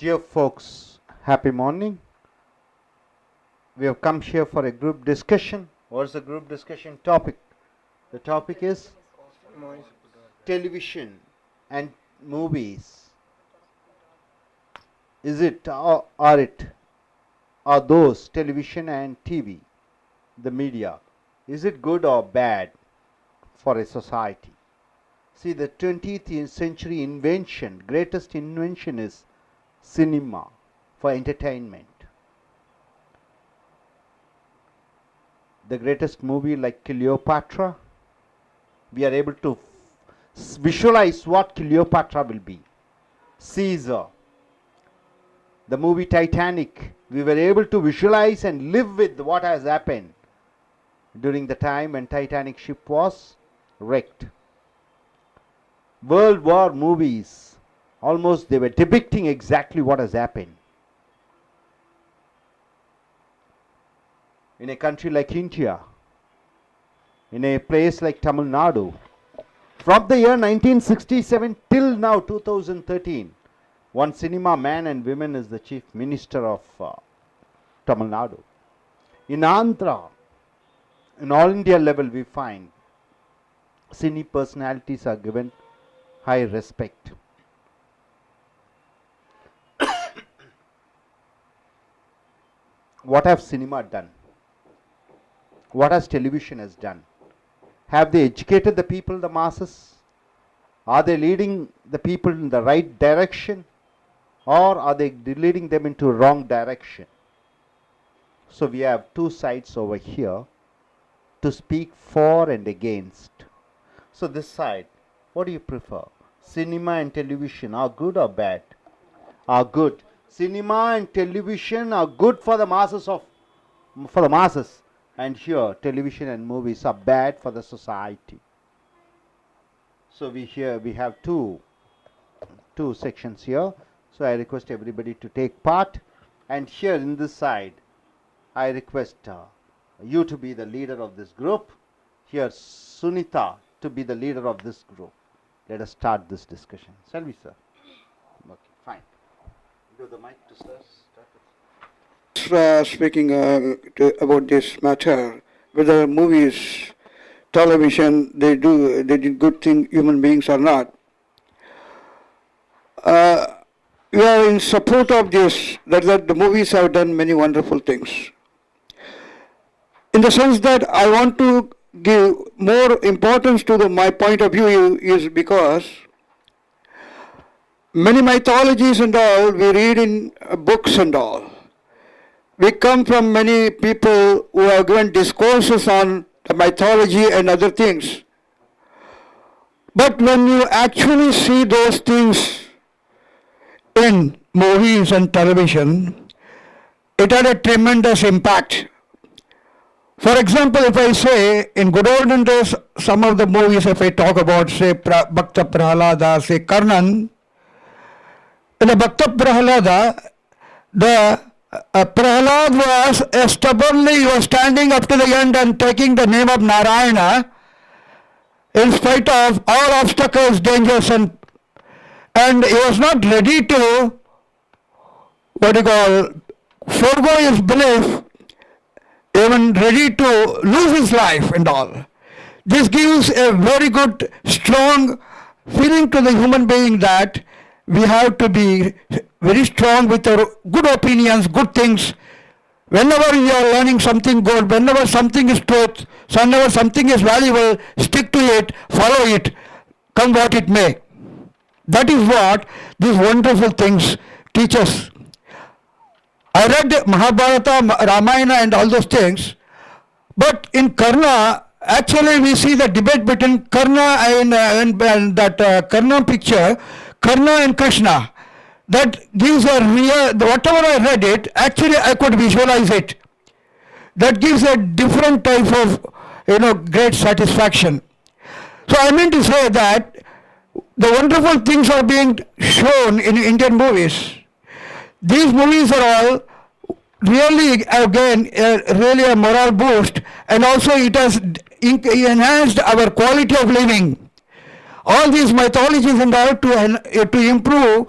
Dear folks, happy morning. We have come here for a group discussion. What's the group discussion topic? The topic is television and movies. Is it or are those television and TV, the media, is it good or bad for a society? See, the 20th century invention, greatest invention is cinema for entertainment. The greatest movie like Cleopatra, we are able to visualize what Cleopatra will be. Caesar, the movie Titanic, we were able to visualize and live with what has happened during the time when Titanic ship was wrecked. World War movies, almost they were depicting exactly what has happened. In a country like India, in a place like Tamil Nadu, from the year 1967 till now 2013, one cinema man and women is the chief minister of Tamil Nadu. In Andhra, in all India level we find cine personalities are given high respect. What have cinema done? What has television has done? Have they educated the people, the masses? Are they leading the people in the right direction? Or are they leading them into wrong direction? So we have two sides over here to speak for and against. So this side, what do you prefer? Cinema and television are good or bad? Are good. Cinema and television are good for the masses and here television and movies are bad for the society. So we have two sections here. So I request everybody to take part, and here in this side I request you to be the leader of this group. Here Sunita to be the leader of this group. Let us start this discussion. Shall we, sir? Okay, fine. Give the mic to sir. Speaking about this matter, whether movies, television, they did good thing, human beings or not. We are in support of this, that the movies have done many wonderful things. In the sense that I want to give more importance to my point of view is because many mythologies and all we read in books and all. We come from many people who have given discourses on the mythology and other things. But when you actually see those things in movies and television, it had a tremendous impact. For example, if I say in good olden days, some of the movies, if I talk about, say, Bhakta Prahalada, say Karnan, in the Bhakta Prahalada, the Prahalad was stubbornly, he was standing up to the end and taking the name of Narayana in spite of all obstacles, dangers, and he was not ready to, forego his belief, even ready to lose his life and all. This gives a very good, strong feeling to the human being that we have to be very strong with our good opinions, good things. Whenever you are learning something good, whenever something is truth, whenever something is valuable, stick to it, follow it, come what it may. That is what these wonderful things teach us. I read Mahabharata, Ramayana and all those things, but in Karna, actually we see the debate between Karna and that Karna picture, Karna and Krishna. That gives a real, whatever I read it, actually I could visualize it. That gives a different type of, great satisfaction. So I mean to say that the wonderful things are being shown in Indian movies. These movies are all really, again, really a moral boost, and also it has enhanced our quality of living. All these mythologies and all to improve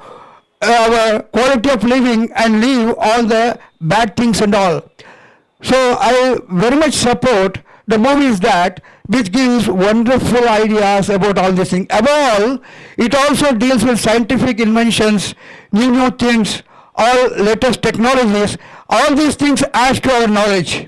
our quality of living and leave all the bad things and all. So I very much support the movies that which gives wonderful ideas about all these things. Above all, it also deals with scientific inventions, new things, all latest technologies. All these things add to our knowledge.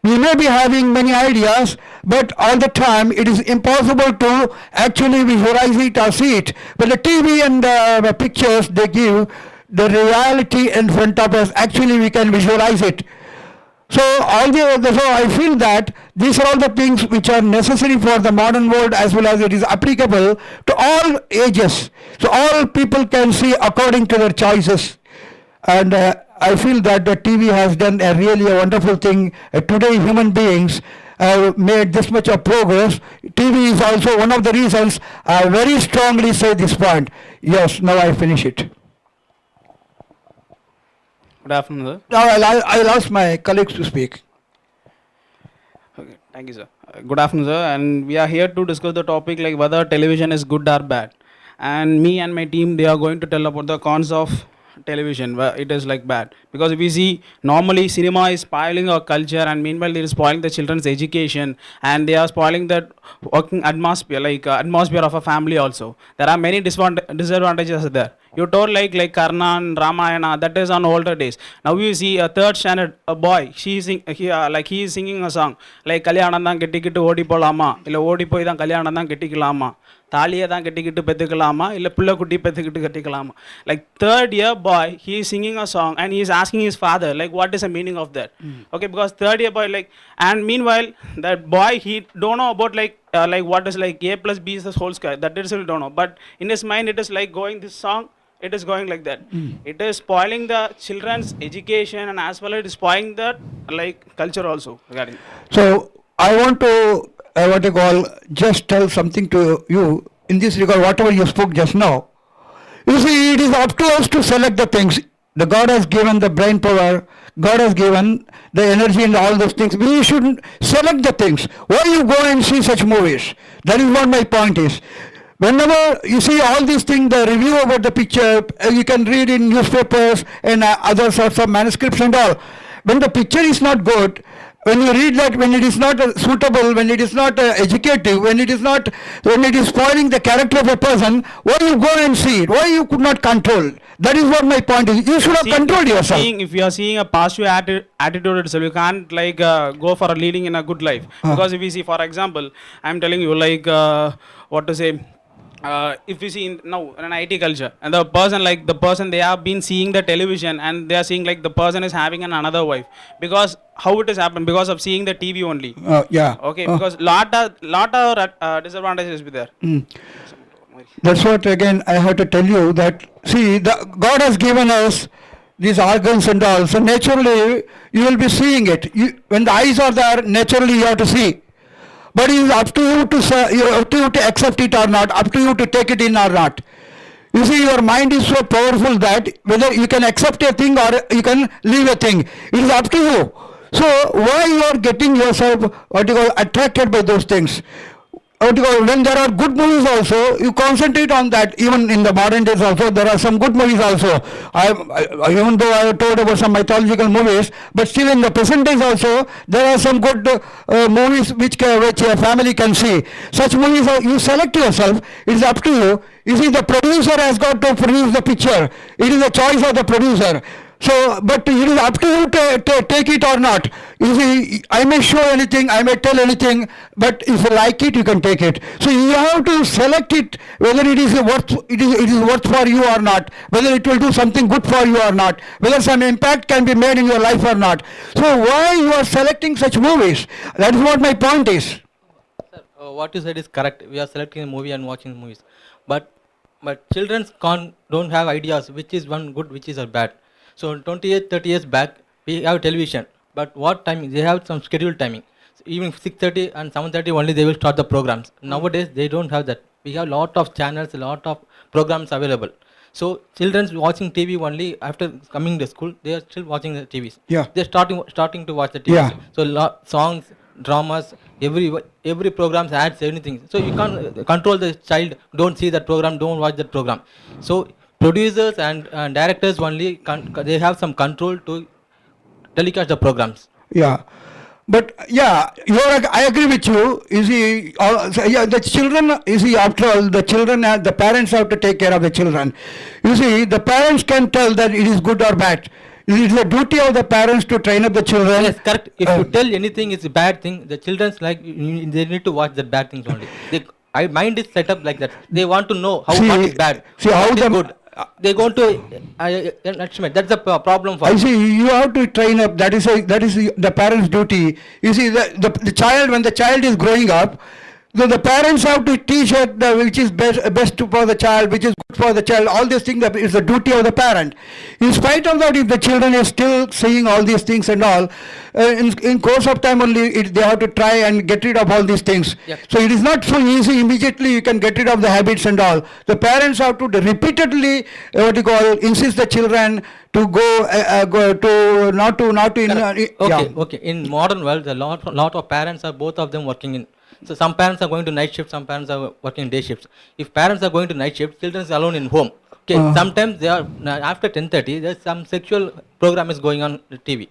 We may be having many ideas, but all the time it is impossible to actually visualize it or see it. But the TV and the pictures they give, the reality in front of us, actually we can visualize it. So so I feel that these are all the things which are necessary for the modern world, as well as it is applicable to all ages. So all people can see according to their choices. And I feel that the TV has done a really a wonderful thing. Today human beings made this much of progress. TV is also one of the reasons I very strongly say this point. Yes, now I finish it. Good afternoon, sir. Now I'll ask my colleagues to speak. Okay, thank you, sir. Good afternoon, sir. And we are here to discuss the topic like whether television is good or bad. And me and my team, they are going to tell about the cons of television, where it is like bad. Because if we see, normally cinema is spoiling our culture, and meanwhile they are spoiling the children's education, and they are spoiling the working atmosphere, like atmosphere of a family also. There are many disadvantages there. You told like Karna and Ramayana, that is on older days. Now you see a third standard, a boy, he is singing a song like Kalyanandam Kettikittu Odi Polama, illa Odi Poi than Kalyanandam Kettikalama, Thaliya than Kettikittu Pethikalama, illa Pulla Kutti Pethikitu Kettikalama. Like third year boy, he is singing a song and he is asking his father, like what is the meaning of that? Okay, because third year boy, like, and meanwhile that boy, he don't know about like what is like A plus B is the whole square, that is still don't know. But in his mind it is like going this song, it is going like that. It is spoiling the children's education, and as well it is spoiling the like culture also regarding. So I want to just tell something to you in this regard, whatever you spoke just now. You see, it is up to us to select the things. The God has given the brain power, God has given the energy and all those things. We should select the things. Why you go and see such movies? That is what my point is. Whenever you see all these things, the review about the picture, you can read in newspapers and other sorts of manuscripts and all. When the picture is not good, when you read that, when it is not suitable, when it is not educative, when it is spoiling the character of a person, why you go and see it? Why you could not control? That is what my point is. You should have controlled yourself. If you are seeing a positive attitude itself, you can't like go for a leading in a good life. Because if you see, for example, I am telling you like what to say. If you see now in an IT culture, and the person they have been seeing the television, and they are seeing like the person is having another wife, because how it has happened, because of seeing the TV only. Yeah. Okay, because lot of disadvantages be there. That's what again I have to tell you that see God has given us these organs and all, so naturally you will be seeing it. When the eyes are there, naturally you have to see. But it is up to you to accept it or not, up to you to take it in or not. You see, your mind is so powerful that whether you can accept a thing or you can leave a thing, it is up to you. So why you are getting yourself attracted by those things? When there are good movies also, you concentrate on that. Even in the modern days also, there are some good movies also. Even though I told about some mythological movies, but still in the present days also, there are some good movies which a family can see. Such movies, you select yourself, it is up to you. You see, the producer has got to produce the picture. It is a choice of the producer. So, but it is up to you to take it or not. You see, I may show anything, I may tell anything, but if you like it, you can take it. So you have to select it, whether it is worth for you or not, whether it will do something good for you or not, whether some impact can be made in your life or not. So why you are selecting such movies? That is what my point is. Sir, what you said is correct. We are selecting a movie and watching movies, but children don't have ideas which is one good, which is a bad. So 20 years, 30 years back, we have television, but what timing? They have some scheduled timing. So even 6:30 and 7:30 only they will start the programs. Nowadays they don't have that. We have lot of channels, lot of programs available. So children watching TV only after coming to school, they are still watching the TVs. Yeah. They're starting to watch the TVs. Yeah. So songs, dramas, every program adds anything. So you can't control the child. Don't see that program. Don't watch that program. So producers and directors only, they have some control to telecast the programs. Yeah. But yeah, I agree with you. You see, the children, you see, after all, the children, the parents have to take care of the children. You see, the parents can tell that it is good or bad. It is the duty of the parents to train up the children. Yes, correct. If you tell anything is a bad thing, the children's like, they need to watch the bad things only. Mind is set up like that. They want to know what is bad, what is good. They go to that's the problem for I see, you have to train up. That is the parents' duty. You see, the child, when the child is growing up, the parents have to teach her which is best for the child, which is good for the child. All these things is the duty of the parent. In spite of that, if the children are still saying all these things and all, in course of time only, they have to try and get rid of all these things. Yep. So it is not so easy. Immediately you can get rid of the habits and all. The parents have to repeatedly insist the children to go to not to. Okay. In modern world, a lot of parents are both of them working in. So some parents are going to night shifts, some parents are working day shifts. If parents are going to night shifts, children are alone in home. Okay, sometimes they are after 10:30. There's some sexual program is going on the TV.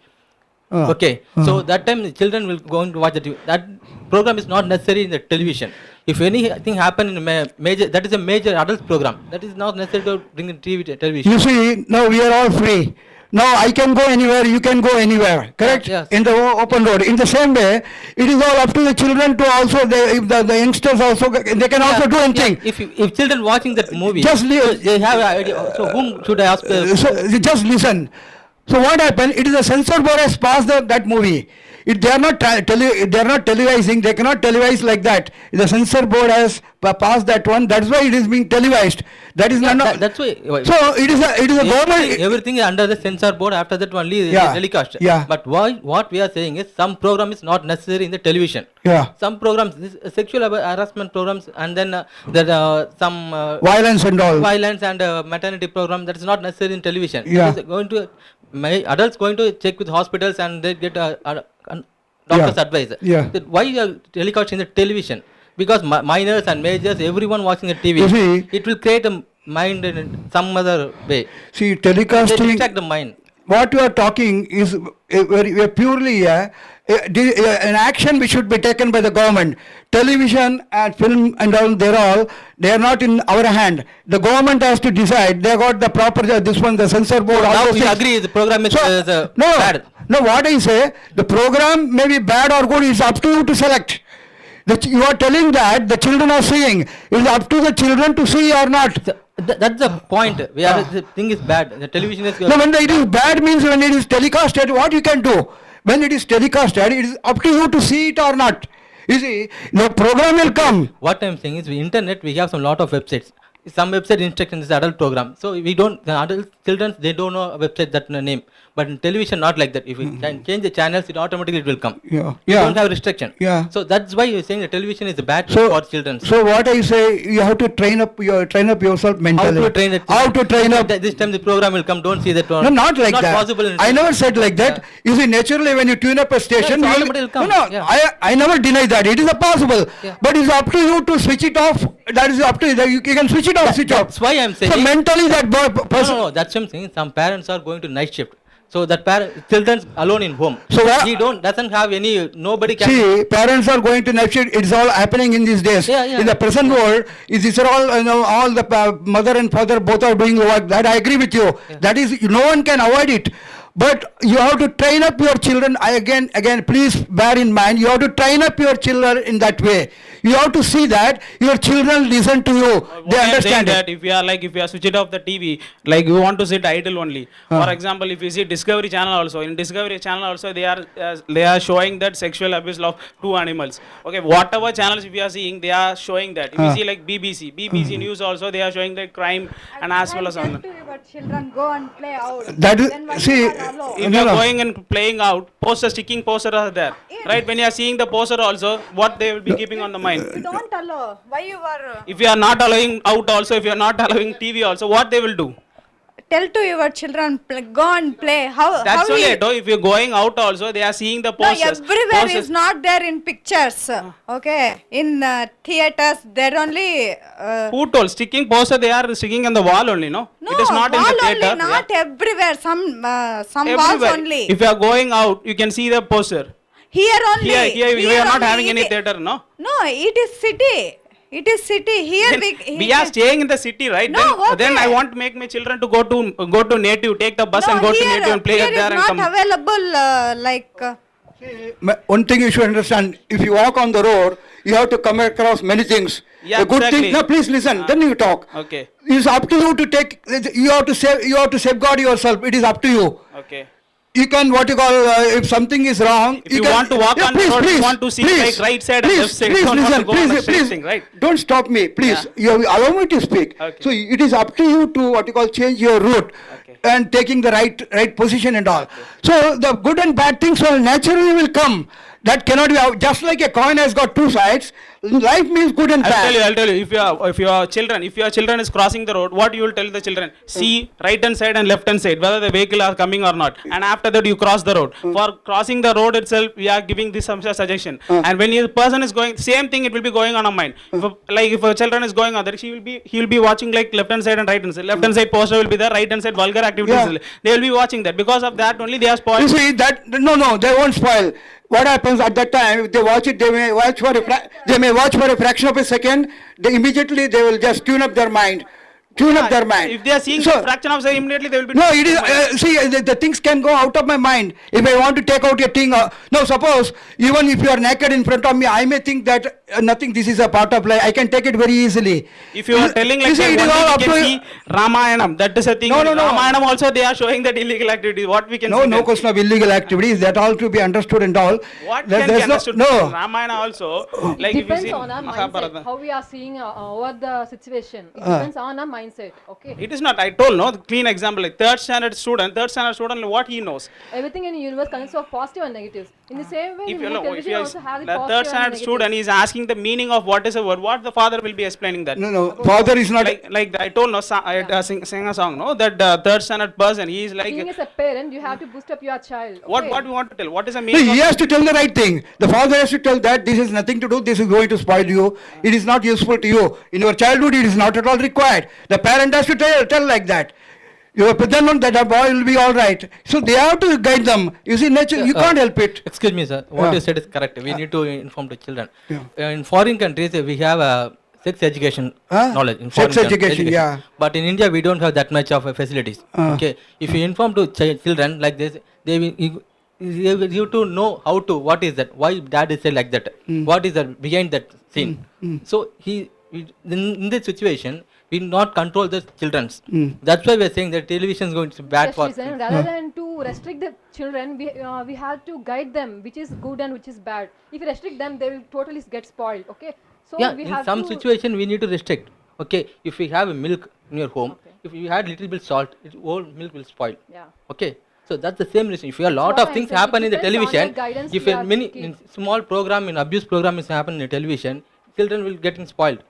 Okay, so that time the children will go to watch the TV. That program is not necessary in the television. If anything happen in a major, that is a major adult program. That is not necessary to bring in TV to television. You see, now we are all free. Now I can go anywhere, you can go anywhere, correct? Yes. In the open road. In the same way, it is all up to the children to also, if the youngsters also, they can also do anything. If children watching that movie, Just they have an idea. So whom should I ask? So just listen. So what happened? It is the censor board has passed that movie. They are not televising. They cannot televise like that. The censor board has passed that one. That's why it is being televised. That is not. That's why. So it is a government. Everything is under the censor board. After that only telecast. Yeah. But what we are saying is some program is not necessary in the television. Yeah. Some programs, sexual harassment programs, and then some Violence and all. violence and maternity program that is not necessary in television. Yeah. It is going to adults going to check with hospitals and they get doctor's advice. Yeah. That why you are telecasting the television? Because minors and majors, everyone watching the TV, You see- it will create a mind in some other way. See, They telecasting. distract the mind. What you are talking is very purely an action which should be taken by the government. Television and film and all, they are not in our hand. The government has to decide. They got the proper, the censor board. all Now those we things. agree the program is bad. No, what I say, the program may be bad or good, it's up to you to select. You are telling that the children are seeing. It's up to the children to see or not. That's the point. The thing is bad. The television is. No, when it is bad means when it is telecasted, what you can do? When it is telecasted, it is up to you to see it or not. You see, the program will come. What I'm saying is, internet, we have some lot of websites. Some website instruction is adult program. So we don't, the adult children, they don't know a website that name. But in television, not like that. If we can change the channels, it automatically will come. Yeah. You don't have restriction. Yeah. So that's why you're saying the television is bad So, for children. So what I say, you have to train up yourself mentally. How to train it? How to train up? This time the program will come. Don't see that one. No, not like it's that. Not possible. I never said like that. You see, naturally, when you tune up a station, Yeah, so you automatically will come. No, Yeah. I never deny that. It is a possible. Yeah. But it's up to you to switch it off. That is up to you. You can switch it off, switch off. That's why I'm saying. So mentally, that person. No, that's what I'm saying. Some parents are going to night shift. So that children alone in home. So what- he doesn't have any, nobody can. See, parents are going to night shift. It's all happening in these days. Yeah, yeah. In the present world, these are all, all the mother and father both are doing the work. That I agree with you. Yeah. That is, no one can avoid it. But you have to train up your children. Again, please bear in mind, you have to train up your children in that way. You have to see that your children listen to you. They understand that it. if you are switched off the TV, like you want to sit idle only. For example, if you see Discovery Channel also, in Discovery Channel also they are showing that sexual abuse of two animals. Okay, whatever channels if you are seeing, they are showing that. If you see like BBC News also, they are showing the crime and as well as Tell on. to your children go and play out. That is- Then why see, you are alone? If you are going and playing out, sticking posters are there. Right, when you are seeing the poster also, what they will be keeping on the mind. You don't allow. Why you are If you are not allowing out also, if you are not allowing TV also, what they will do? tell to your children, go and play. How That's only you- it. Oh, if you're going out also, they are seeing the No, posters. everywhere Posters. is not there in pictures. Okay, in theaters, there only. Who told? Sticking poster, they are sticking on the wall only, no? No, It is not in wall the theater. only, not everywhere. Some walls Everywhere. only. If you are going out, you can see the poster. Here only. Here we are not only having any it- theater, no? No, it is city. It is city. Here We are staying in the city, right? No, Then I okay. want to make my children to go to native, take the bus and go to native and play here there is and not come. available like. One thing you should understand, if you walk on the road, you have to come across many things. Yeah, A good exactly. thing, no, please listen, then you talk. Okay. It's up to you to take, you have to safeguard yourself, it is up to you. Okay. You can, what you call, if something is wrong. If you can- want to walk on the road, you want to see like right side and please, left side. Please Don't want to listen, go on the please, straight please, thing, right? don't stop me, please. You allow me to speak. Okay. So it is up to you to, what you call, change your route. Okay. And taking the right position and all. So the good and bad things will naturally will come. That cannot be, just like a coin has got two sides, life means good and bad. I'll tell you, if your children is crossing the road, what you will tell the children? See right hand side and left hand side, whether the vehicle are coming or not. And after that you cross the road. For crossing the road itself, we are giving this some suggestion. And when a person is going, same thing it will be going on our mind. If a children is going on there, he will be watching like left hand side and right hand side. Left hand side poster will be there, right hand side vulgar activities. Yeah. They will be watching that. Because of that only they are You spoiled. see that, no, they won't spoil. What happens at that time, if they watch it, they may watch for a fraction of a second, immediately they will just tune up their mind. If they are seeing So- the fraction of a second, immediately they will be. No, it is, the things can go out of my mind. If I want to take out a thing, no, suppose, even if you are naked in front of me, I may think that nothing, this is a part of life, I can take it very easily. If you are telling like You see, that, it is only all we up can to see Ramayanam, that is a thing. No. Ramayanam also they are showing that illegal activity. What we can see. No there. question of illegal activities, that all to be understood and all. What There- can be there's understood? No, Ramayana also, like if you Depends see on our mindset, Mahabharata. how we are seeing over the situation. It depends on our mindset, okay? It is not. I told no. Clean example like third standard student, what he knows. Everything in the universe consists of positive and negatives. In the same way, If the you know, if television you also has the the positive third and standard negatives. student is asking the meaning of what is a word, what the father will be explaining that. no, father is not, Like I told no, I sing a song no that third standard person he is like Being as a parent, you have to boost up your child. what okay? we want to tell. What is the no, meaning? he of has to tell the right thing. The father has to tell that this has nothing to do, this is going to spoil you, it is not useful to you. In your childhood, it is not at all required. The parent has to tell like that. You have then on that boy will be all right. So they have to guide them. You see, nature, you can't help it. Excuse me, sir. What Yeah. you said is correct. We need to inform the children. Yeah. In foreign countries, we have sex education Huh? knowledge. In Sex foreign education, yeah. But in India, we don't have that much of facilities. Okay. If you inform to children like this, they will to know how to, what is that, why dad is said like that, what is that behind that scene. So in this situation, we not control the children. That's why we are saying that television is going to be bad Yes, for. reason, rather than to restrict the children, we have to guide them, which is good and which is bad. If you restrict them, they will totally get spoiled, okay? So Yeah, we in have some to, situation we need to restrict. Okay, if we have a milk in your home, if you had little bit salt, whole milk will spoil. Yeah. Okay, so that's the same reason. If you have lot what of I things said, happen it in the depends on the television, guidance if we a are mini giving. small program in abuse program is happening in television, children will getting spoiled.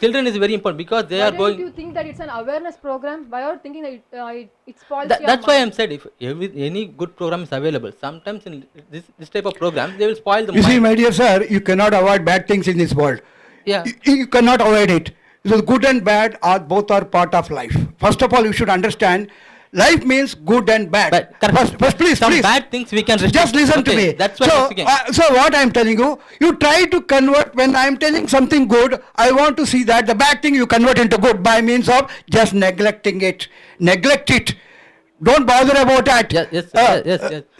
Children is very important because they why are don't going. you think that it's an awareness program? Why are you thinking that it spoils your That's why mind? I'm said if any good program is available, sometimes in this type of program they will spoil the You see, mind. my dear sir, you cannot avoid bad things in this world. Yeah. You cannot avoid it. So good and bad are both are part of life. First of all, you should understand, life means good and bad. But correct. First, please, Some please. bad things we can restrict. Just listen to Okay, me. That's why so, I'm speaking. so what I am telling you, you try to convert, when I am telling something good, I want to see that the bad thing you convert into good by means of just neglecting it. Neglect it. Don't bother about that. Yes.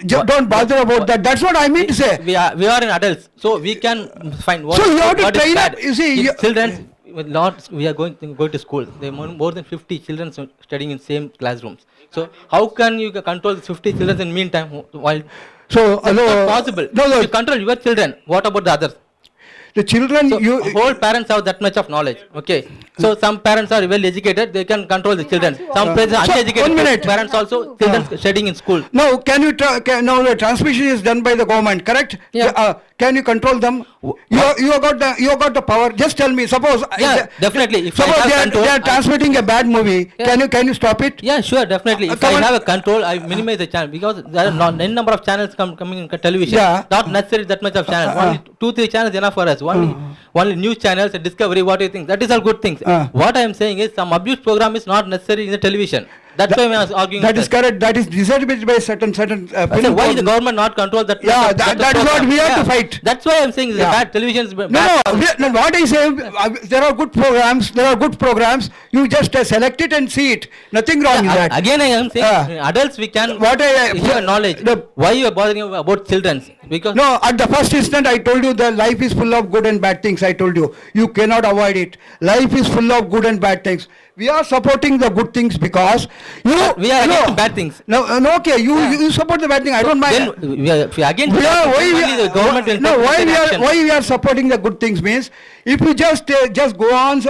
Don't bother about that. That's what I mean to say. We are in adults, so we can find what. So you have to what is train bad. up, you see, If you- children, with lots, we are going to school. There are more than 50 children studying in same classrooms. So how can you control the 50 children in meantime while? So, That's not possible. No, If you control your children, what about the others? The children, So whole parents have that much of knowledge. Okay. So some parents are well educated, they can control the children. Some parents are So, uneducated 1 minute. parents also children shedding in school. now can you, now the transmission is done by the government, correct? Yeah. Can you control them? You got the power, just tell me, suppose. Yeah, definitely. If I Suppose have control, they are transmitting a bad movie, Yeah. can you stop it? Yeah, sure, definitely. If come I on. have a control, I minimize the channel because there are not n number of channels coming in television. Yeah. Not necessarily that much of channels. Only 2-3 channels enough for us. Only news channels, Discovery. What do you think? That is all good things. What I am saying is some abuse program is not necessary in the television. That's why I was arguing. That with is correct, that is decided by certain. I said, why the government not control that? Yeah, that is what we have to fight. That's why I'm saying it's Yeah. bad. Television is bad. No, what I say, there are good programs, you just select it and see it, nothing wrong in that. Again, I am saying adults we can What I- have knowledge. Why you are bothering about children? Because No, at the first instant I told you that life is full of good and bad things, I told you. You cannot avoid it. Life is full of good and bad things. We are supporting the good things because we are against bad things. No, okay, you support the bad thing, I don't mind. Then we are against We are, why we only the government will no, take why action. we are supporting the good things means, if you just go on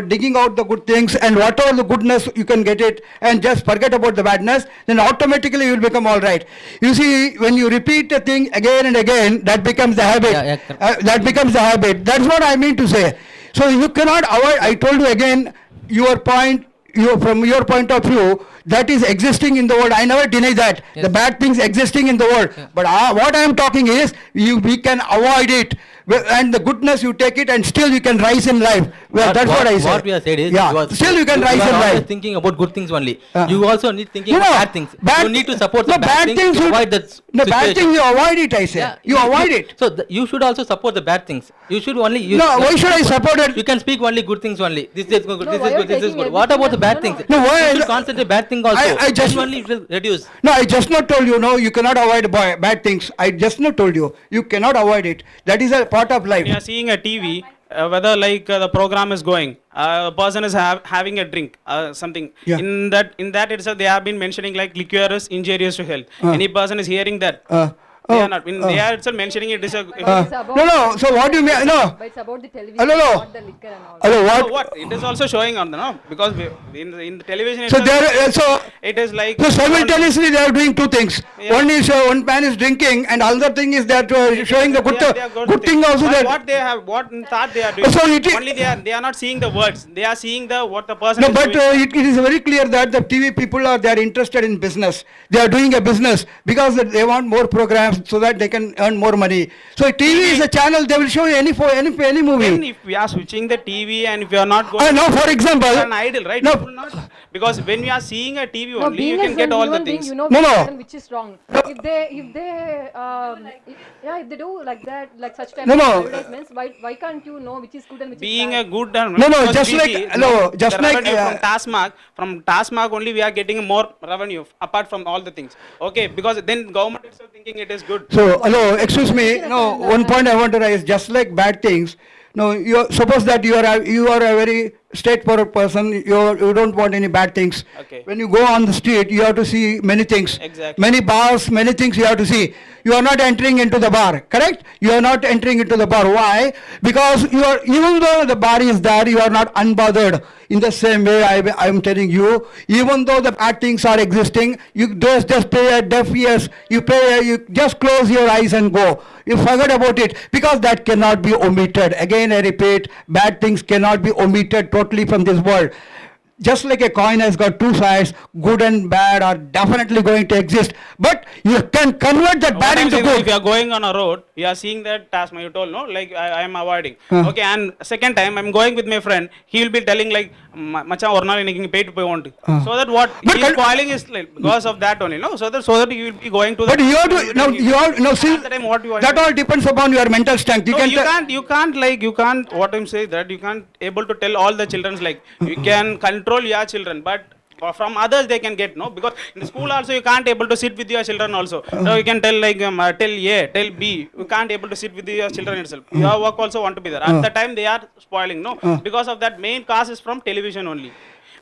digging out the good things and whatever the goodness you can get it and just forget about the badness, then automatically you will become all right. You see, when you repeat a thing again and again, that becomes the habit. Yeah, correct. That becomes the habit. That's what I mean to say. So you cannot avoid. I told you again, from your point of view, that is existing in the world. I never deny that. Yes. The bad things existing in the world. Yeah. But what I am talking is, we can avoid it. And the goodness you take it and still you can rise in life. Well, that's what I say. What we have said is, yeah, still you can rise are in always life. thinking about good things only. Uh. You also need thinking You about know, bad things. You need to support the bad things to avoid that the bad situation. things you avoid it, I say. Yeah, you avoid it. So you should also support the bad things. You should only. No, why should I support it? You can speak only good things only. This is good. No, This why is are good. This is taking good. What everything about the bad as- things? No, why- You should concentrate bad thing also. I just- Then only it will reduce. No, I just not told you, no, you cannot avoid bad things. I just not told you. You cannot avoid it. That is a part of life. We are seeing a TV, whether like the program is going, a person is having a drink, something. Yeah. In that itself, they have been mentioning like liquor is injurious to health. Any person is hearing that. They are not. They are itself mentioning it is a. But it's about no, so what do you mean? No. But it's about the television, Hello, no. not the liquor and all. Hello, So what? what? It is also showing on the no because in the television. So itself, so it is like. So simultaneously they are doing two things. Yeah. One is one man is drinking, and other thing is that showing the They are good thing also. But That what they have, what in thought they are doing. So it is- only they are not seeing the words. They are seeing the what the person no, is but doing. it is very clear that the TV people they are interested in business. They are doing a business because they want more programs so that they can earn more money. So TV is a channel. They will show you any Then movie. if we are switching the TV and if you are not going. Now, for example, You are an idol, right? No. You will not, because when we are seeing a TV No, only, you being can as get a all the human being, things. you know No, which no. is right and which is wrong. If they do like that, like such type No, of no. advertisements, why can't you know which is good and which Being is a bad? good No, because just we like- see, no, just the like, revenue from TASMAC only we are getting more revenue apart from all the things. Okay, because then government itself thinking it is good. So, hello, excuse me. No, one point I want to raise. Just like bad things. No, suppose that you are a very straightforward person. You don't want any bad things. Okay. When you go on the street, you have to see many things. Exactly. Many bars, many things you have to see. You are not entering into the bar, correct? You are not entering into the bar. Why? Because even though the bar is there, you are not unbothered. In the same way, I am telling you, even though the bad things are existing, you just pay a deaf ears. You just close your eyes and go. You forget about it because that cannot be omitted. Again, I repeat, bad things cannot be omitted totally from this world. Just like a coin has got two sides, good and bad are definitely going to exist. But you can convert that What bad I'm into saying is, if good. you are going on a road, you are seeing that task, you told, no, like I am avoiding. Okay, and second time I'm going with my friend, he will be telling like, Macha or not anything paid to pay want. So that what But he is spoiling is like because of that only, no? So that you will be going to But the. you have to now see At the time, what you are that doing. all depends upon your mental strength. No, you can't what I'm saying that you can't able to tell all the children's like you can control your children, but from others they can get no, because in the school also you can't able to sit with your children also. So you can tell like tell A, tell B. You can't able to sit with your children itself. Your work also want to be there. At the time they are spoiling no, because of that main cause is from television only.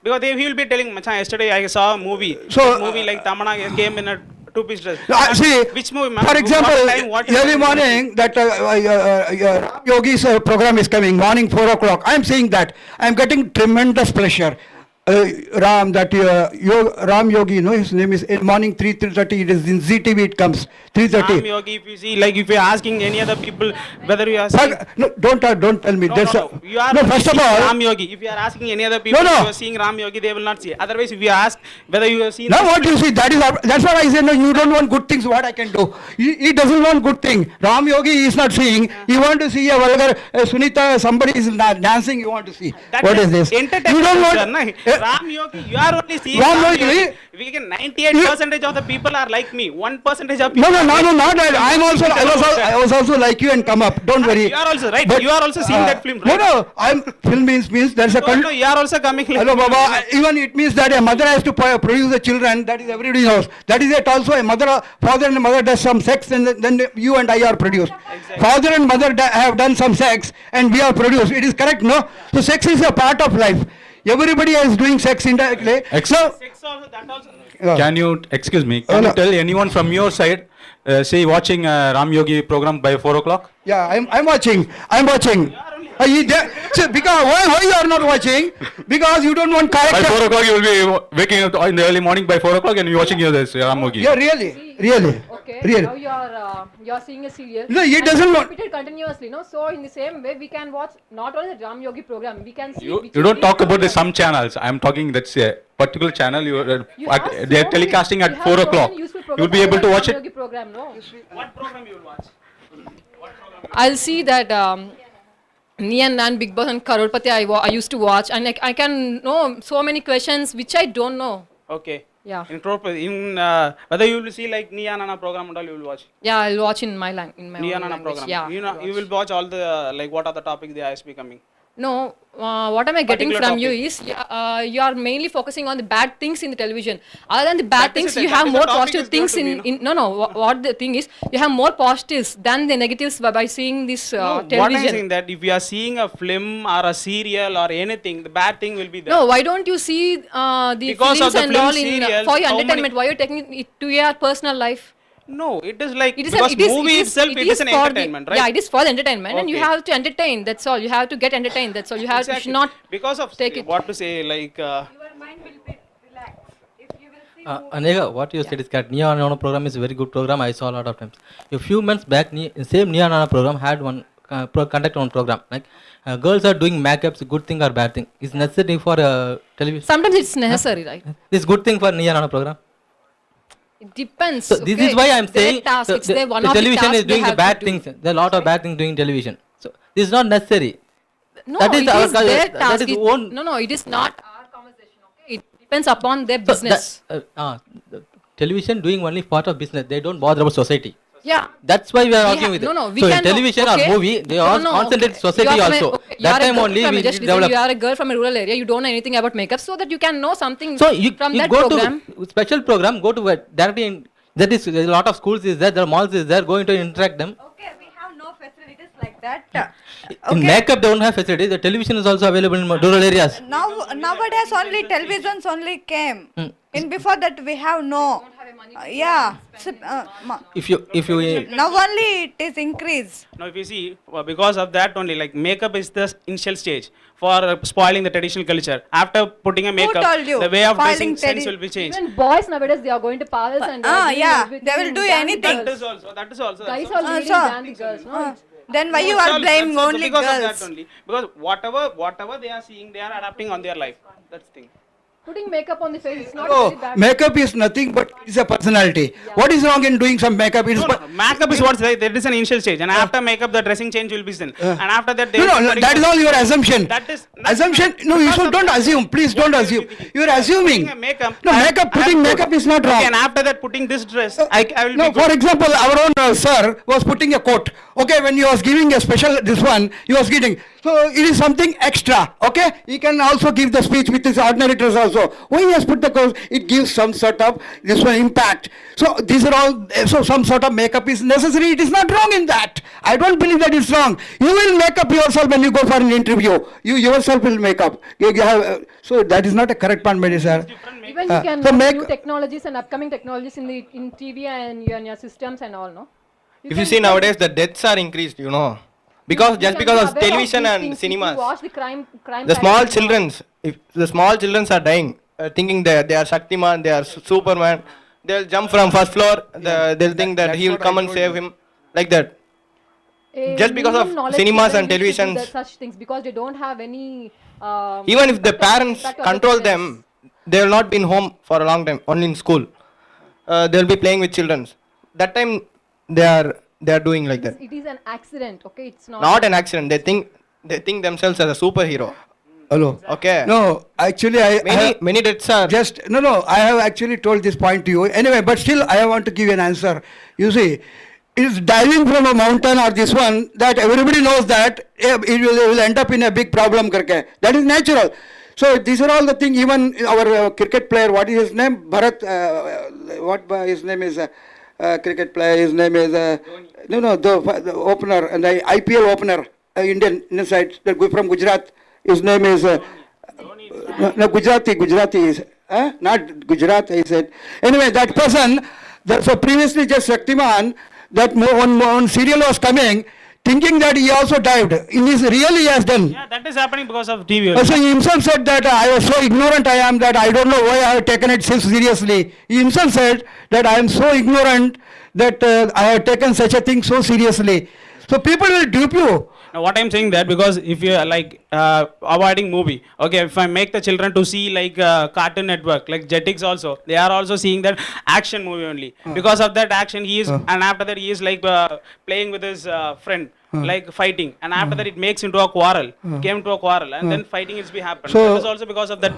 Because he will be telling, Macha, yesterday I saw a movie. So, That movie like Tamana came in a two-piece dress. See, Which movie, ma'am? for example, What time, what early time? morning, that Ram Yogi's program is coming, morning 4 o'clock. I'm saying that. I'm getting tremendous pleasure. Ram Yogi, you know, his name is in morning 3:30. It is in ZTV. It comes 3:30. Ram Yogi, if you see, like if you're asking any other people whether you are seeing, No, don't tell me. no, There's no, no. You are no. only First of seeing all, Ram Yogi. If you are asking any other people, No, no. if you are seeing Ram Yogi, they will not see. Otherwise, if you ask whether you have seen, now this what you see, that's what I say. No, you don't want good things. What I can do? He doesn't want good thing. Ram Yogi is not seeing. He want to see a vulgar Sunita. Somebody is dancing. You want to see. that What is this? entertainment, You don't sir, want. na? Ram Yogi, you are only seeing Ram Ram Yogi. Yogi. We can 98% of the people are like me. 1% of people. No, are like not that. I was also like you and come up. Don't worry. You are also right. But, You are also seeing that film, right? No, film means there's a No, you are also coming. Like Hello, Baba. Even it means that a mother has to produce the children. That is everybody knows. That is it. Also, father and mother does some sex, and then you and I are produced. Exactly. Father and mother have done some sex, and we are produced. It is correct, no? So sex is a part of life. Everybody is doing sex indirectly. So, Sex also, that also. Can you, excuse me, can no. you tell anyone from your side, say watching Ram Yogi program by 4 o'clock? yeah, I'm watching. So because why you are not watching? Because you don't want By 4 character. o'clock you will be waking up in the early morning by 4 o'clock and you watching this Ram Yogi. Yeah, really. Okay, Really. now you are seeing a serial. No, he and doesn't it's want- repeated continuously, no? So in the same way, we can watch not only the Ram Yogi program, we can see. You which don't is talk the- about the some channels. I am talking that's a particular channel You have they are so many- telecasting at you have 4 so o'clock. many useful You will be programs able to on watch Ram it. Yogi program, no? What program you will watch? I'll see that Nian and Big Boss and Karolpati I used to watch, and I can know so many questions which I don't know. Okay. Yeah. In whether you will see like Niya Nana program and all, you will watch. Yeah, I'll watch in my own Niya Nana language. program. Yeah. You will watch all the like what are the topics they are becoming. No, what am I getting Particular from you topic. is you are mainly focusing on the bad things in the television. Other than the bad That is things, it, you that have is the more topic positive is going things to be, in no. What the thing is, you have more positives than the negatives by seeing this No, what I'm television. saying that if you are seeing a film or a serial or anything, the bad thing will be there. No, why don't you see the Because of films the and film all in serials, for your how many- entertainment? Why are you taking it to your personal life? No, it is like It is because it is, movie itself it is an for entertainment, the, right? Yeah, it is for the entertainment, and you Okay. have to entertain. That's all. You have to get entertained. That's all. You have to, you should not. because of take it. what to say like Your mind will be relaxed. If you will see Anega, what you said is correct. Nia Nana program is a very good program. I saw a lot of times. A few months back, same Nia Nana program had one conduct one program. Like girls are doing makeups, good thing or bad thing. Is necessary for television. Sometimes it's necessary, right? This good thing for Nia Nana program. It depends. So this okay? is why I am It's their saying task. the, It's their one the of the television tasks is they doing the have to bad do. things. There are a lot of bad things doing television. So this is not necessary. No, That is it our is their that task. is It- own- No, it is not our conversation. Okay, it depends upon their So business. the television doing only part of business. They don't bother about society. Yeah. That's why we are We arguing have- with no, it. no, we So in can television okay. or movie, they No, all no, concentrate okay. society You are from also. a- okay, you That are a time girl only from we a- just listen, develop. You are a girl from a rural area. You don't know anything about makeup, so that you can know something So you from you that go program. to special program, go to directly in. That is a lot of schools is there. There are malls is there. Going to interact them. okay, we have no facilities like that. In Okay. makeup, they don't have facilities. The television is also available in rural areas. Nowadays only televisions only came. Hmm. In before that we have no. Yeah. If you Now only it is increased. now if you see because of that only like makeup is the initial stage for spoiling the traditional culture. After putting a makeup, told you? the way of Spoiling dressing sense will be changed. Even boys nowadays, they are going to parlors and yeah, they will do anything. That is also Guys that's are leading so- than the girls. No? Then why you That's are all- blaming that's also only because of girls? that only. Because whatever they are seeing, they are adapting on their life. That's the thing. Putting makeup on the face is not Oh, very bad. makeup is nothing but it's a personality. What is wrong in doing some makeup? It's No, makeup is what there is an initial stage, and after makeup, the dressing change will be done. And after that, they No, will be no, putting that is on- all your assumption. That is Assumption? No, you because should of don't that. assume. Please don't assume. You are assuming. Putting a makeup. No, putting makeup is not Okay, wrong. and after that, putting this dress, I will No, be for good. example, our own sir was putting a coat. Okay, when he was giving a special this one, he was getting. So it is something extra. Okay, he can also give the speech with his ordinary dress also. also. Why he has put the curves? It gives some sort of this one impact. So these are all, so some sort of makeup is necessary. It is not wrong in that. I don't believe that it's wrong. You will make up yourself when you go for an interview. You yourself will make up. You have, so that is not a correct point, my dear sir. Even you can so have make- new technologies and upcoming technologies in TV and your systems and all, no? If you see nowadays, the deaths are increased, you know, because just because of television and cinemas. If you watch the crime The small patterns and all. childrens, if the small childrens are dying, thinking they are Shaktiman, they are Superman, they'll jump from first floor. They'll think that he will come and save him, like that. Just because of minimum knowledge cinemas people and used to do televisions. such things because they don't have any. Even if the impact of- parents impact of the control parents. them, they will not be in home for a long time, only in school. They'll be playing with children. That time they are doing like that. It is an accident, okay? It's not. Not an accident. They think themselves as a superhero. Hello. Okay. No, actually I Many deaths are. just, no, I have actually told this point to you. Anyway, but still I want to give you an answer. You see, it's diving from a mountain or this one that everybody knows that it will end up in a big problem. Karke. That is natural. So these are all the things, even our cricket player, what is his name? Bharat, his name is, cricket player, his name is, the opener, and the IPL opener, Indian side, from Gujarat, his name is, no, Gujarati is, not Gujarat, he said. Anyway, that person, so previously just Shaktiman, that one serial was coming, thinking that he also dived. In his really he has done. Yeah, that is happening because of TV. So he himself said that I was so ignorant I am that I don't know why I have taken it so seriously. He himself said that I am so ignorant that I have taken such a thing so seriously. So people will dupe you. Now, what I'm saying that because if you are like avoiding movie, okay, if I make the children to see like Cartoon Network, like Jetix also, they are also seeing that action movie only. Because of that action, he is, and after that he is like playing with his friend, like fighting, and after that it makes into a quarrel, came to a quarrel, and then fighting is be happened. So- That is also because of that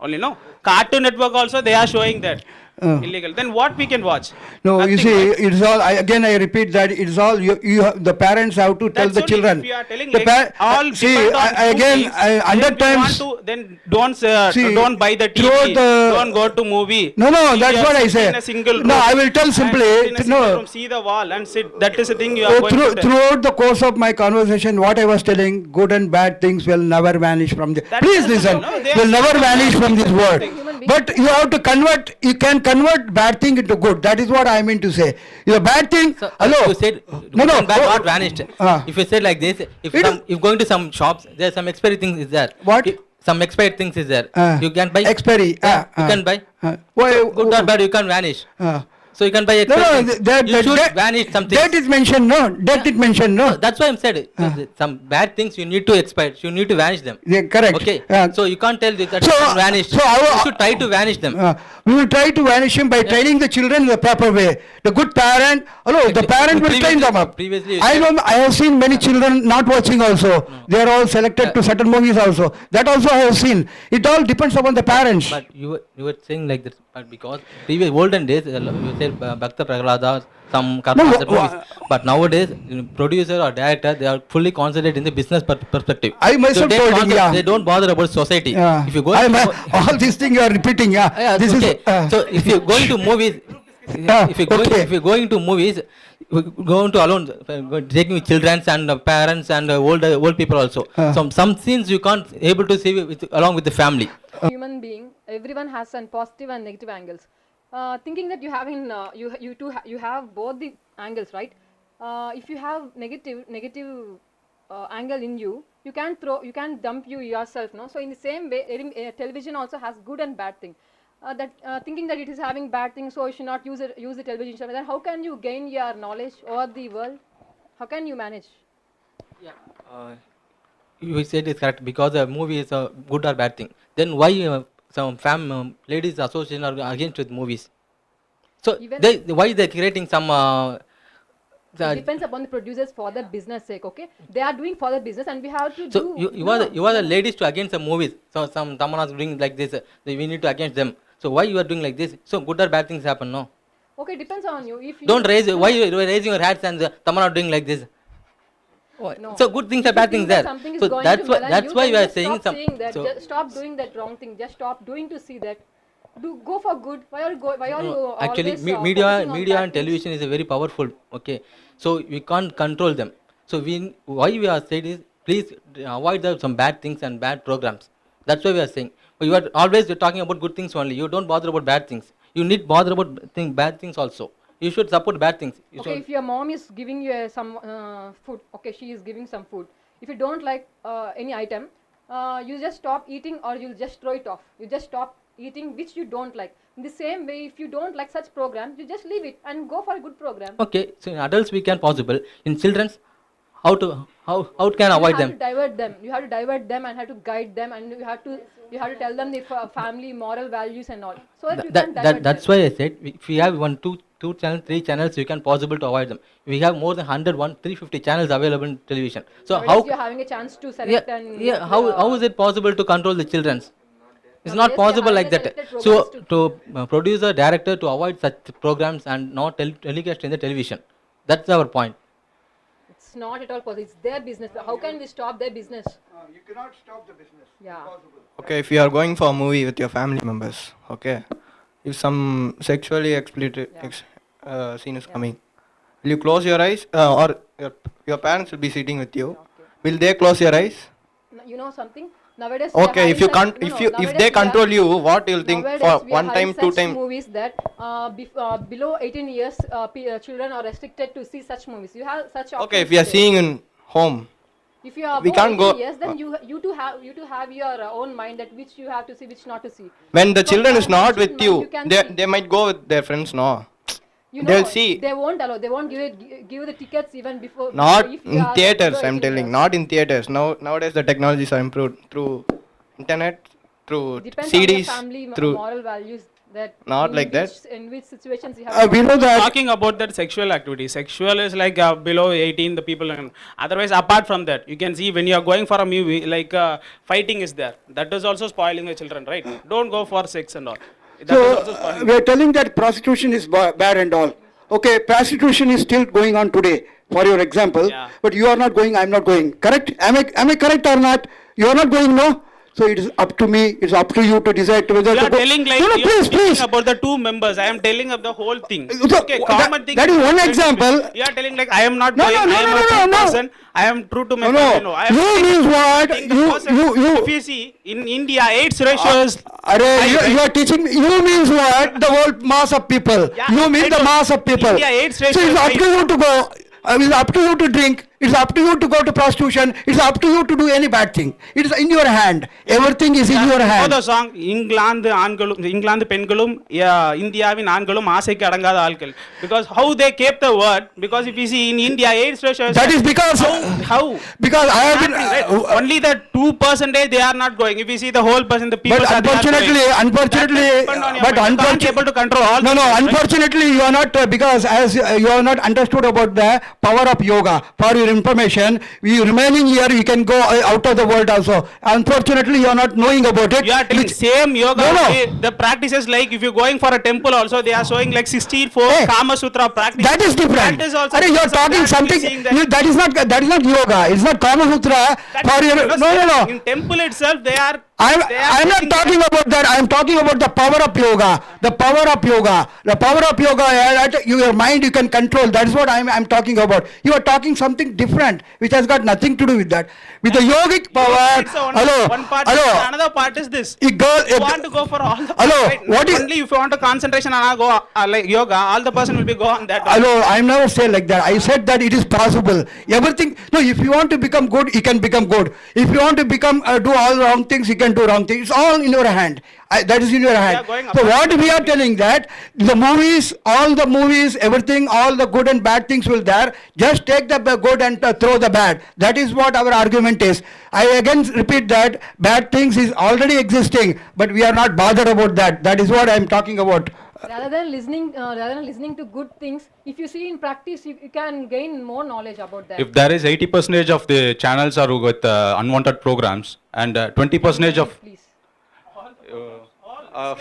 only. No, Cartoon Network also they are showing that illegal. Then what we can watch? No, you Nothing, see, right? it's all, I repeat that it's all, the parents have to tell That's the only children. If you are telling The like all see, depend on again, movies, under then we want times, to, then don't See, don't buy the throughout TV, the- don't go to movie. No, If that's you are what I sitting say. In a single No, room I will tell and simply, sit in a single no. room, see the wall and sit. That is the thing you are going to tell. Throughout the course of my conversation, what I was telling, good and bad things will never vanish from the. That Please is- listen, no, they will are- never vanish from this world. Human beings. But you have to convert. You can convert bad thing into good. That is what I mean to say. The bad thing. So, Hello. You said No, good and bad oh, not vanished. If you said like this, if going to some shops, there are some expiry things is there. What? Some expired things is there. You can buy. Expiry. Yeah, you can buy. Why? Good or bad, you can vanish. So you can buy No, expired no, things. You should vanish something. That is mentioned. No, that is mentioned. No. That's why I'm said some bad things you need to expire. You need to vanish them. Yeah, correct. Okay. Yeah. So you can't tell that So, you can vanish. so I wa- You should try to vanish them. We will try to vanish him by training the children in the proper way. The good parent, the parent will train them up. Previously you I said- know, I have seen many children not watching also. They are all selected to certain movies also. That also I have seen. It all depends upon the parents. But you were saying like this, but because previous olden days you said Bhakta Prahlada, some No, movies. But nowadays, producer or director, they are fully concentrated in the business perspective. I myself they told him, bother- yeah. They don't bother about society. Yeah. If you go, All these things you are repeating. Yeah. yeah, This okay. is. So if you going to movies, if you going to movies, going to alone, taking children and parents and old people also. Some scenes you can't able to see along with the family. Human being, everyone has some positive and negative angles. Thinking that you have you have both the angles, right? If you have negative angle in you, you can dump yourself, no? So in the same way, television also has good and bad thing. Thinking that it is having bad things, so you should not use the television. Then how can you gain your knowledge over the world? How can you manage? You said it's correct because a movie is a good or bad thing. Then why some ladies association are against with movies? So Even- why they're creating some It depends upon the producers for the business sake, okay? They are doing for the business and we have to so do. you are the ladies to against the movies. So someone is doing like this, we need to against them. So why you are doing like this? So good or bad things happen, no? Okay, depends on you. If you Don't raise why you are raising your hands and someone are doing like this. No. So good things If are bad you things think that there. something is So going that's to why malign you, we then are just saying stop some. saying that. So Just stop doing that wrong thing. Just stop doing to see that. Go for good. Why are you actually always, media focusing on media bad and things? television is a very powerful. Okay, so we can't control them. So why we are saying is please avoid some bad things and bad programs. That's why we are saying. But you are always talking about good things only. You don't bother about bad things. You need bother about bad things also. You should support bad things. You Okay, should- if your mom is giving you some food, okay, she is giving some food. If you don't like any item, you just stop eating or you'll just throw it off. You just stop eating which you don't like. In the same way, if you don't like such programs, you just leave it and go for a good program. Okay, so in adults we can possible. In children's, how can avoid You have them? to divert them. You have to divert them and have to guide them, and you have to tell them the family moral values and all. So that you can divert That's them. why I said if we have two channels, 3 channels, we can possible to avoid them. We have more than 350 channels available in television. So Nowadays you're having a chance to select and how is it possible to control the children's? It's not Nowadays we are possible like having a that. selected So programs to producer, director to avoid such programs and not telecast in the television. That's our point. It's not at all possible. It's their business. How can we stop their business? You cannot stop the business. Yeah. Okay, if you are going for a movie with your family members, okay, if some sexually explicit scene is coming, will you close your eyes, or your parents will be sitting with you? Will they close your eyes? You know something? Nowadays we are Okay, if having you such- can't, no, if no, you if nowadays they we are- control you, what you'll think nowadays for we are one time, having two such time? movies that below 18 years children are restricted to see such movies. You have such options. Okay, if you are today. seeing in home, If you are we above can't 18 go- years, then you to have your own mind that which you have to see, which not to see. when the Because children is by not rigid with mind you, can they see. they might go with their friends, no? You know, they'll see. They won't allow. They won't give the tickets even before. Not if you in are theaters, below I'm 18 telling. years. Not in theaters. Nowadays the technologies are improved through internet, through Depends on your CDs, family through moral values. That Not in like that. In which situations you have. We know that. Talking about that sexual activity, sexual is like below 18, the people. Otherwise, apart from that, you can see when you are going for a movie, like fighting is there. That is also spoiling the children, right? Don't go for sex and all. That So is also spoiling. we are telling that prostitution is bad and all. Okay, prostitution is still going on today, for your example. Yeah. But you are not going, I am not going. Correct? Am I correct or not? You are not going, no? So it is up to me, it's up to you to decide whether You to are go. telling like no, you are please, speaking please. about the two members. I am telling of the whole thing. So, Okay, that- common thing. that is one example. You are telling like I am not No, going. no, no, I am no, a no, true no. person. I am true to my No, family. no. I am You saying- means what? saying the person- If you see in India, AIDS ratio is Arey, high, you right? are teaching, you means what? The whole mass of people. Yeah, You mean I the know. mass of people. India AIDS So ratio it's is up to high. you to go. It's up to you to drink. It's up to you to go to prostitution. It's up to you to do any bad thing. It is in your hand. Everything is in your You know hand. the song England ஆண்களும் இங்கிலாந்து பெண்களும் இந்தியாவின் ஆண்களும் ஆசைக்கு அடங்காத ஆட்கள் because how they kept the word because if you see in India AIDS ratio That is because how because I have been right? Only the 2% they are not going. If you see the whole person, the people but are they are unfortunately, going. unfortunately, That depend on your but mind. You can't unfortunately, able to control all no, the no. things, right? Unfortunately, you are not because as you are not understood about the power of yoga. For your information, we remaining here, we can go out of the world also. Unfortunately, you are not knowing about it. You are telling which- same yoga. No, no. The practices like if you're going for a temple also they are showing like 64 Hey, Kama Sutra practice. That is different. That is also Arey, you are because of talking that, something. we are seeing that. That is not yoga. It's not Kama Sutra. That For is your because no, no, no. In temple itself they are. I'm not taking talking about that. I'm talking about the power of yoga. The power of yoga. The power of yoga. Your mind you can control. That's what I'm talking about. You are talking something different, which has got nothing to do with that. With the yogic power. It's a Hello. one part. Hello. Another part is this. You go. You want to go for all the Hello, right? what is- Only if you want to concentration and go like yoga, all the person will be go on that. Hello, I never say like that. I said that it is possible. Everything. No, if you want to become good, you can become good. If you want to become do all wrong things, you can do wrong things. It's all in your hand. That is in your hand. going So up. what we are telling that the movies, all the movies, everything, all the good and bad things will there. Just take the good and throw the bad. That is what our argument is. I again repeat that bad things is already existing, but we are not bothered about that. That is what I am talking about. Rather than listening to good things, if you see in practice, you can gain more knowledge about that. If there is 80% of the channels are with unwanted programs and 20% of, Please.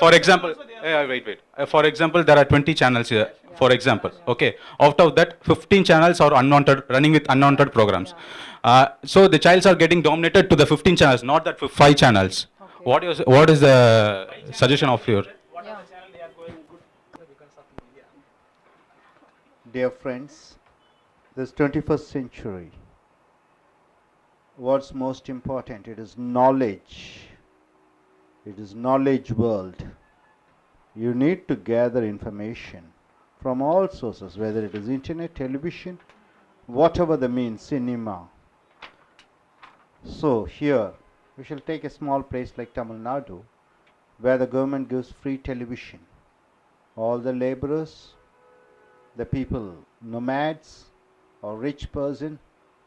for example, wait. For example, there are 20 channels here. for example. Okay, out of that, 15 channels are unwanted, running with unwanted programs. So the childs are getting dominated to the 15 channels, not that 5 channels. Okay. What is the suggestion of your? Yeah. Dear friends, this 21st century, what's most important? It is knowledge. It is knowledge world. You need to gather information from all sources, whether it is internet, television, whatever the means, cinema. So here, we shall take a small place like Tamil Nadu, where the government gives free television. All the laborers, the people, nomads or rich person,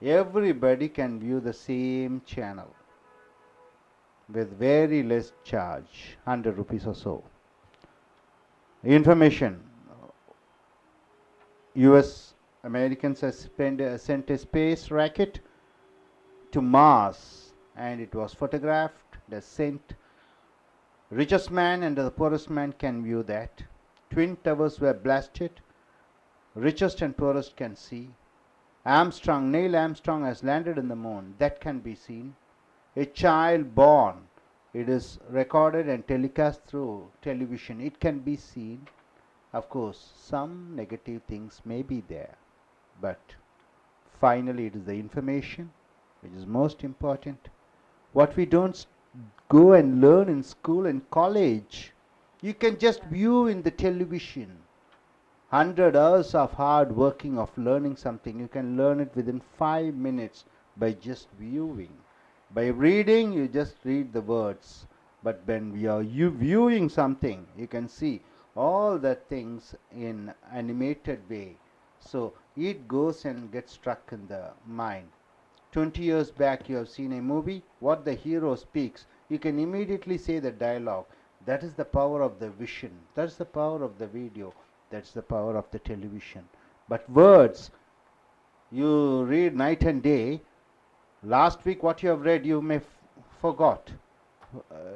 everybody can view the same channel with very less charge, 100 rupees or so. Information. US Americans have sent a space rocket to Mars, and it was photographed, they sent. Richest man and the poorest man can view that. Twin towers were blasted. Richest and poorest can see. Neil Armstrong has landed in the moon. That can be seen. A child born, it is recorded and telecast through television. It can be seen. Of course, some negative things may be there, but finally it is the information which is most important. What we don't go and learn in school and college, you can just view in the television. 100 hours of hard working of learning something, you can learn it within 5 minutes by just viewing. By reading, you just read the words. But when we are viewing something, you can see all the things in animated way. So it goes and gets struck in the mind. 20 years back, you have seen a movie, what the hero speaks, you can immediately say the dialogue. That is the power of the vision. That's the power of the video. That's the power of the television. But words, you read night and day. Last week what you have read, you may forgot.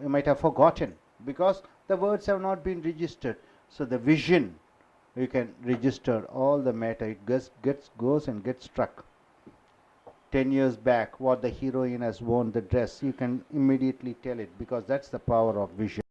You might have forgotten because the words have not been registered. So the vision, you can register all the matter. It goes and gets struck. 10 years back, what the heroine has worn, the dress, you can immediately tell it because that's the power of vision.